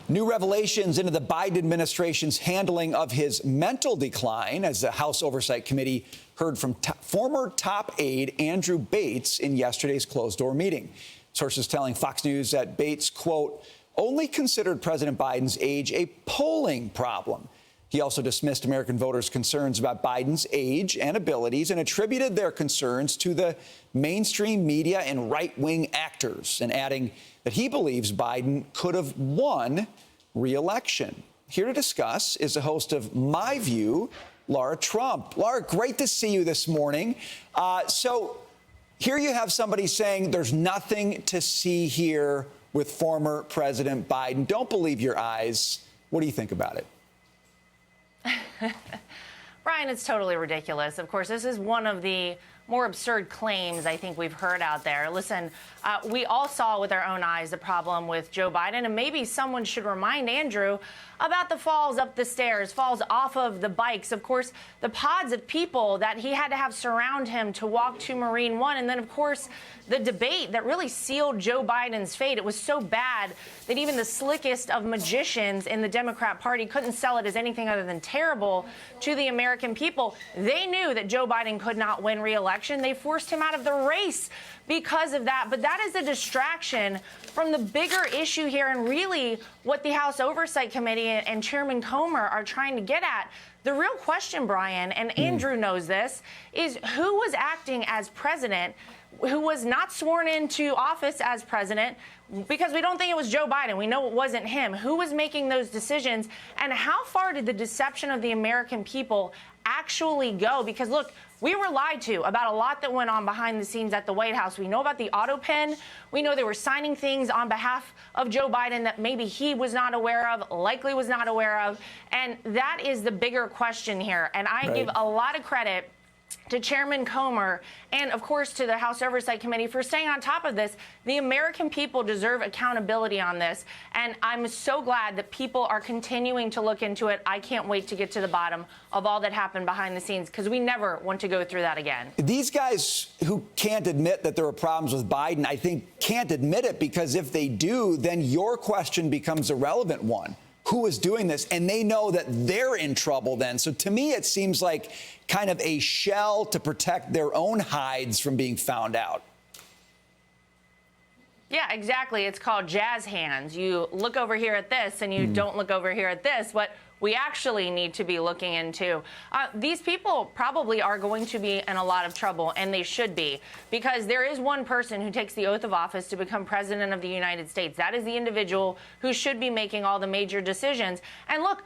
New revelations into the Biden administration's handling of his mental decline as the House Oversight Committee heard from former top aide Andrew Bates in yesterday's closed-door meeting. Sources telling Fox News that Bates, quote, only considered President Biden's age a polling problem. He also dismissed American voters' concerns about Biden's age and abilities and attributed their concerns to the mainstream media and right-wing actors, and adding that he believes Biden could have won re-election. Here to discuss is the host of My View, Lara Trump. Lara, great to see you this morning. So here you have somebody saying there's nothing to see here with former President Biden. Don't believe your eyes. What do you think about it? Brian, it's totally ridiculous. Of course, this is one of the more absurd claims I think we've heard out there. Listen, we all saw with our own eyes the problem with Joe Biden, and maybe someone should remind Andrew about the falls up the stairs, falls off of the bikes, of course, the pods of people that he had to have surround him to walk to Marine One, and then, of course, the debate that really sealed Joe Biden's fate. It was so bad that even the slickest of magicians in the Democrat Party couldn't sell it as anything other than terrible to the American people. They knew that Joe Biden could not win re-election. They forced him out of the race because of that. But that is a distraction from the bigger issue here, and really what the House Oversight Committee and Chairman Comer are trying to get at. The real question, Brian, and Andrew knows this, is who was acting as president, who was not sworn into office as president, because we don't think it was Joe Biden. We know it wasn't him. Who was making those decisions, and how far did the deception of the American people actually go? Because, look, we were lied to about a lot that went on behind the scenes at the White House. We know about the auto pen. We know they were signing things on behalf of Joe Biden that maybe he was not aware of, likely was not aware of. And that is the bigger question here. And I give a lot of credit to Chairman Comer and, of course, to the House Oversight Committee for staying on top of this. The American people deserve accountability on this, and I'm so glad that people are continuing to look into it. I can't wait to get to the bottom of all that happened behind the scenes, because we never want to go through that again. These guys who can't admit that there are problems with Biden, I think, can't admit it, because if they do, then your question becomes a relevant one. Who is doing this? And they know that they're in trouble then. So to me, it seems like kind of a shell to protect their own hides from being found out. Yeah, exactly. It's called jazz hands. You look over here at this and you don't look over here at this. What we actually need to be looking into. These people probably are going to be in a lot of trouble, and they should be, because there is one person who takes the oath of office to become president of the United States. That is the individual who should be making all the major decisions. And look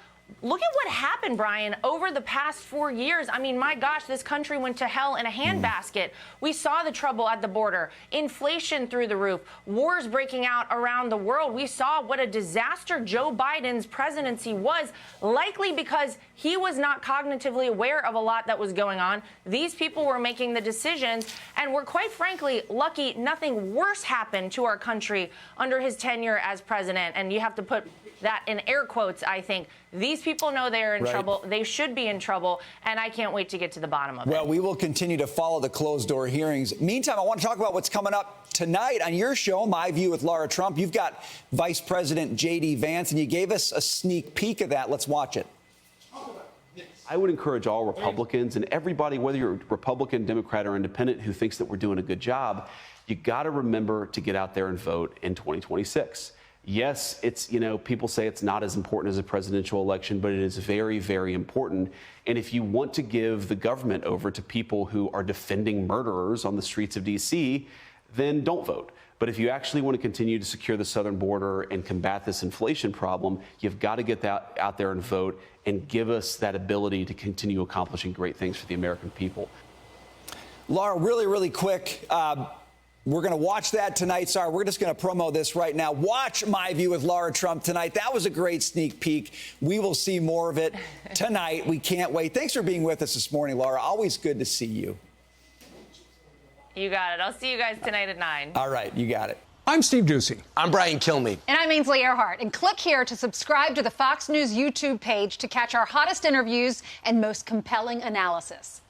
at what happened, Brian, over the past 4 years. I mean, my gosh, this country went to hell in a handbasket. We saw the trouble at the border, inflation through the roof, wars breaking out around the world. We saw what a disaster Joe Biden's presidency was, likely because he was not cognitively aware of a lot that was going on. These people were making the decisions, and we're quite frankly lucky nothing worse happened to our country under his tenure as president. And you have to put that in air quotes, I think. These people know they're in trouble. They should be in trouble, and I can't wait to get to the bottom of it. Well, we will continue to follow the closed-door hearings. Meantime, I want to talk about what's coming up tonight on your show, My View with Lara Trump. You've got Vice President J.D. Vance, and you gave us a sneak peek of that. Let's watch it. I would encourage all Republicans and everybody, whether you're Republican, Democrat, or Independent, who thinks that we're doing a good job, you got to remember to get out there and vote in 2026. Yes, it's, people say it's not as important as a presidential election, but it is very, very important. And if you want to give the government over to people who are defending murderers on the streets of D.C., then don't vote. But if you actually want to continue to secure the southern border and combat this inflation problem, you've got to get that out there and vote and give us that ability to continue accomplishing great things for the American people. Lara, really, really quick. We're going to watch that tonight. Sorry, we're just going to promo this right now. Watch My View with Lara Trump tonight. That was a great sneak peek. We will see more of it tonight. We can't wait. Thanks for being with us this morning, Lara. Always good to see you. You got it. I'll see you guys tonight at 9. All right, you got it. I'm Steve Ducey. I'm Brian Kilmeade. And I'm Ainsley Earhart. And click here to subscribe to the Fox News YouTube page to catch our hottest interviews and most compelling analysis.